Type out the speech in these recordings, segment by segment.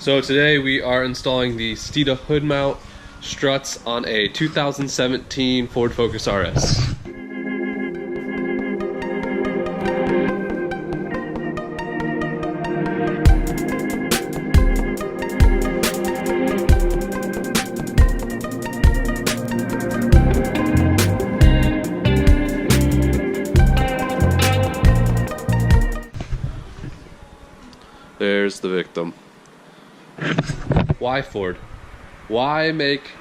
So today we are installing the Steeda hood mount struts on a 2017 Ford Focus RS. There's the victim. Why Ford? Why make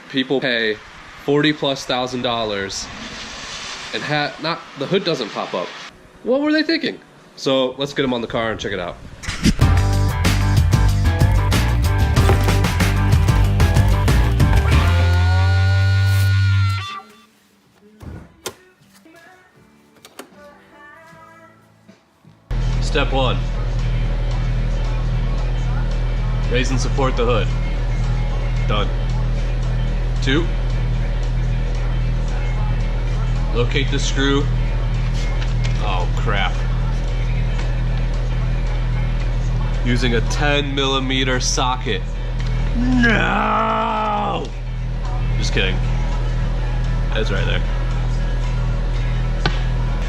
people pay $40,000+ and not the hood doesn't pop up? What were they thinking? So let's get them on the car and check it out. Step 1. Raise and support the hood. Done. 2. Locate the screw. Oh crap. Using a 10mm socket. No! Just kidding. It's right there.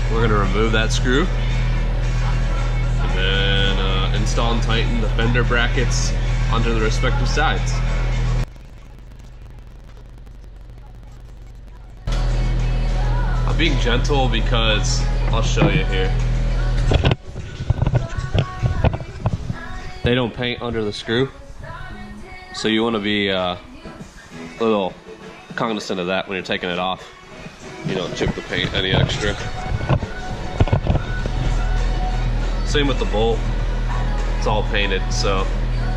We're gonna remove that screw. And then install and tighten the fender brackets onto the respective sides. I'm being gentle because I'll show you here. They don't paint under the screw, so you want to be a little cognizant of that when you're taking it off. You don't chip the paint any extra. Same with the bolt. It's all painted, so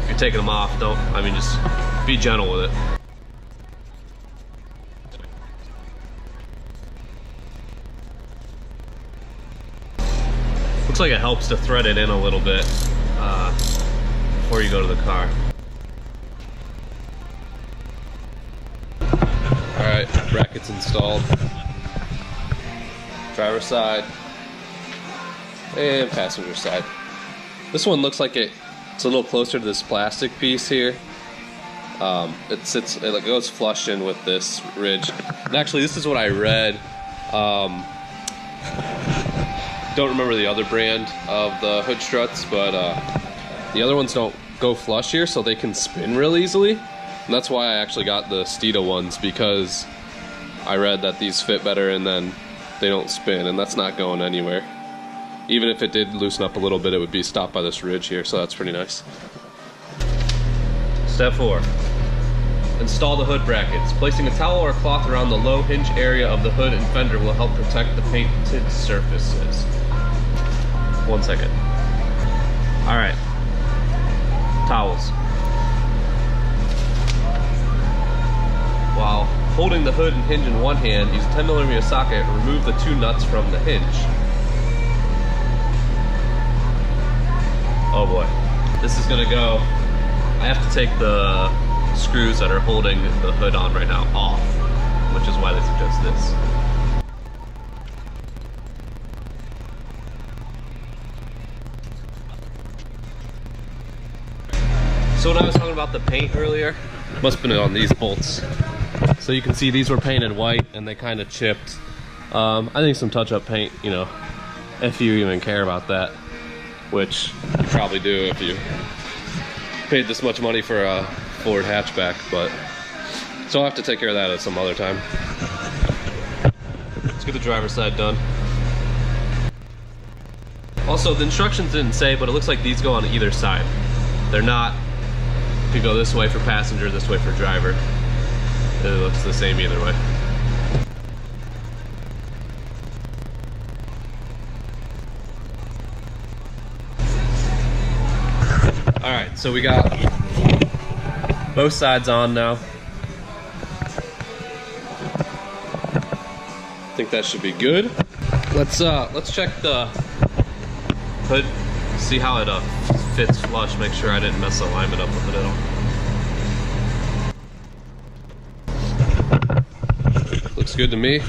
if you're taking them off, just be gentle with it. Looks like it helps to thread it in a little bit before you go to the car. Alright, brackets installed. Driver's side and passenger side. This one looks like it's a little closer to this plastic piece here. It goes flush in with this ridge. And actually, this is what I read. Don't remember the other brand of the hood struts, but the other ones don't go flush here, so they can spin real easily. And that's why I actually got the Steeda ones, because I read that these fit better and then they don't spin, and that's not going anywhere. Even if it did loosen up a little bit, it would be stopped by this ridge here, so that's pretty nice. Step 4. Install the hood brackets. Placing a towel or cloth around the low hinge area of the hood and fender will help protect the painted surfaces. 1 second. Alright. Towels. While holding the hood and hinge in one hand, use a 10mm socket and remove the 2 nuts from the hinge. Oh boy, this is gonna go. I have to take the screws that are holding the hood on right now off, which is why they suggest this. So when I was talking about the paint earlier, must have been on these bolts. So you can see these were painted white and they kind of chipped. I think some touch-up paint, if you even care about that. Which you probably do if you paid this much money for a Ford hatchback, but so I'll have to take care of that at some other time. Let's get the driver's side done. Also, the instructions didn't say, but it looks like these go on either side. They're not, if you go this way for passenger, this way for driver. It looks the same either way. Alright, so we got both sides on now. I think that should be good. Let's check the hood, see how it fits flush, make sure I didn't mess the alignment up with it at all. Looks good to me.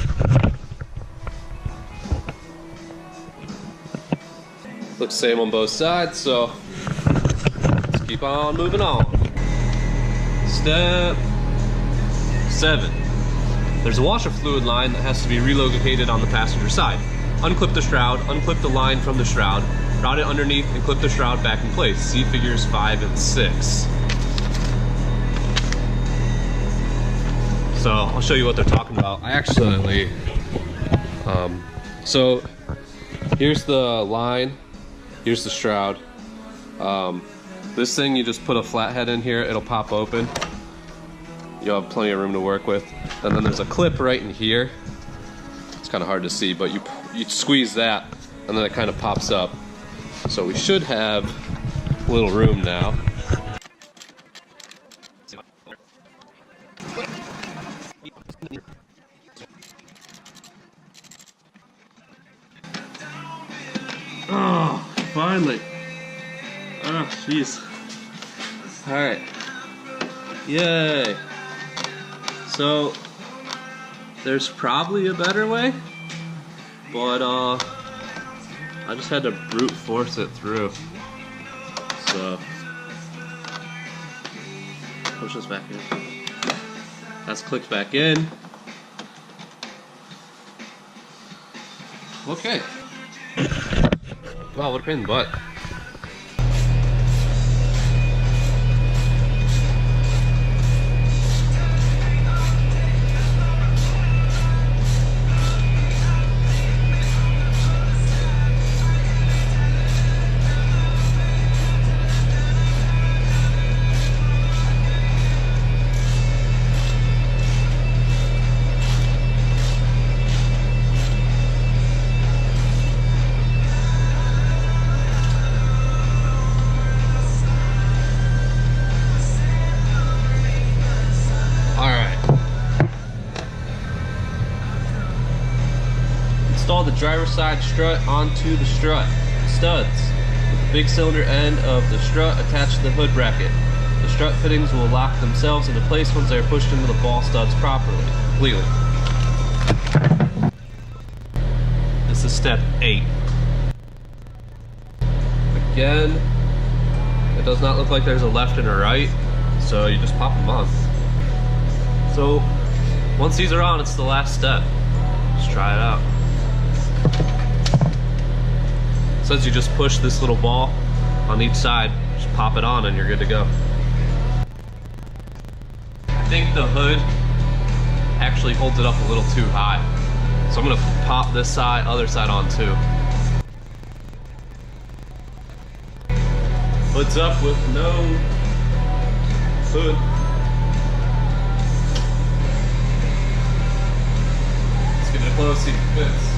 Looks same on both sides, so let's keep keep on moving on. Step 7. There's a washer fluid line that has to be relocated on the passenger side. Unclip the shroud, unclip the line from the shroud, route it underneath, and clip the shroud back in place. See figures 5 and 6. So I'll show you what they're talking about. I actually, so here's the line, here's the shroud. This thing, you just put a flathead in here, it'll pop open. You'll have plenty of room to work with. And then there's a clip right in here. It's kind of hard to see, but you squeeze that, and then it kind of pops up. So we should have a little room now. Oh, finally. Oh, jeez. Alright. Yay. So, there's probably a better way, but I just had to brute force it through. So, push this back in. That's clicked back in. Okay. Wow, what a pain in the butt. Install the driver's side strut onto the strut studs. With the big cylinder end of the strut attached to the hood bracket. The strut fittings will lock themselves into place once they are pushed into the ball studs properly. Completely. This is step 8. Again, it does not look like there's a left and a right, so you just pop them on. So once these are on, it's the last step. Just try it out. Says you just push this little ball on each side, just pop it on and you're good to go. I think the hood actually holds it up a little too high. So I'm gonna pop this side, other side on too. Hood's up with no hood. Let's get it close, see if it fits.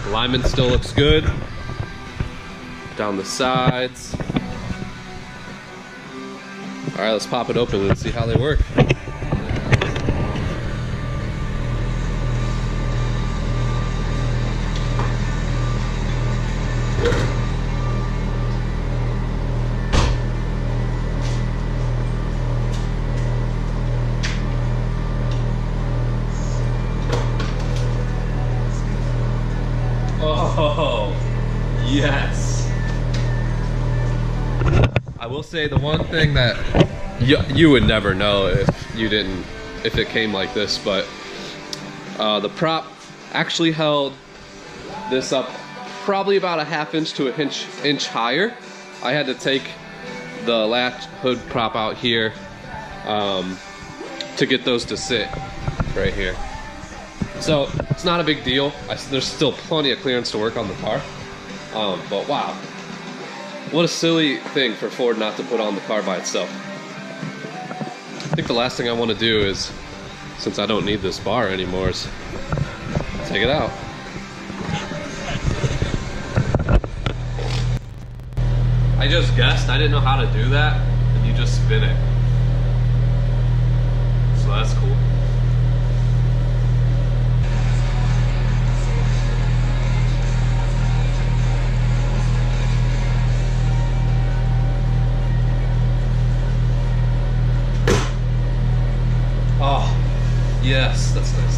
Alignment still looks good. Down the sides. Alright, let's pop it open and see how they work. Oh, yes. I will say the one thing that you would never know if it came like this, but the prop actually held this up probably about a ½ inch to an inch higher. I had to take the latch hood prop out here to get those to sit right here. So it's not a big deal. There's still plenty of clearance to work on the car. But wow, what a silly thing for Ford not to put on the car by itself. I think the last thing I want to do is, since I don't need this bar anymore, is take it out. I just guessed, I didn't know how to do that, and you just spin it. So that's cool. Yes, that's nice.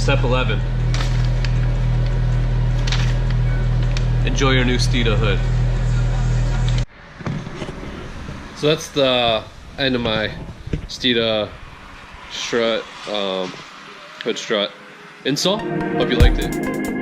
Step 11. Enjoy your new Steeda hood. So that's the end of my Steeda strut, hood strut install. Hope you liked it.